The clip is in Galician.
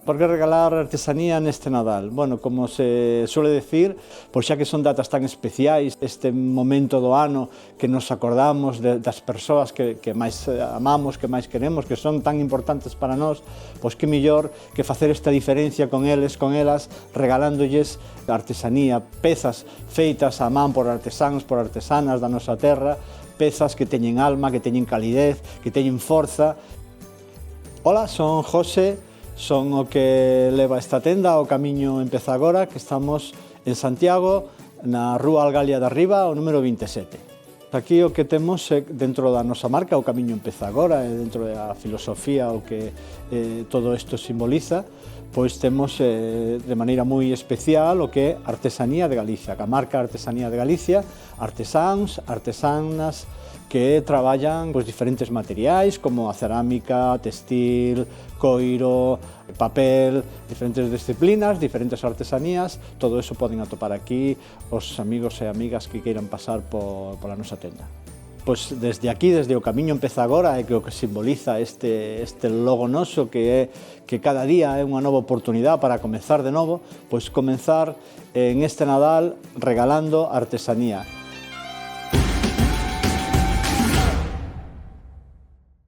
Por que regalar artesanía neste Nadal? Bueno, como se suele decir, pois xa que son datas tan especiais, este momento do ano que nos acordamos das persoas que máis amamos, que máis queremos, que son tan importantes para nós, pois que millor que facer esta diferencia con eles, con elas, regalándolles artesanía, pezas feitas a man por artesáns, por artesanas da nosa terra, pezas que teñen alma, que teñen calidez, que teñen forza. Ola, son José, son o que leva esta tenda, o Camiño Empeza Agora, que estamos en Santiago, na Rúa Algalia de Arriba, o número 27. Aquí o que temos é, dentro da nosa marca, o Camiño Empeza Agora, e dentro da filosofía o que todo isto simboliza, pois temos de maneira moi especial o que é Artesanía de Galicia, que a marca Artesanía de Galicia, artesáns, artesanas, que traballan pois, diferentes materiais como a cerámica, textil, coiro, papel, diferentes disciplinas, diferentes artesanías, todo eso poden atopar aquí os amigos e amigas que queiran pasar pola nosa tenda. Pois desde aquí, desde o Camiño Empeza Agora, é que o que simboliza este logo noso, que é que cada día é unha nova oportunidade para comezar de novo, pois comenzar en este Nadal regalando artesanía.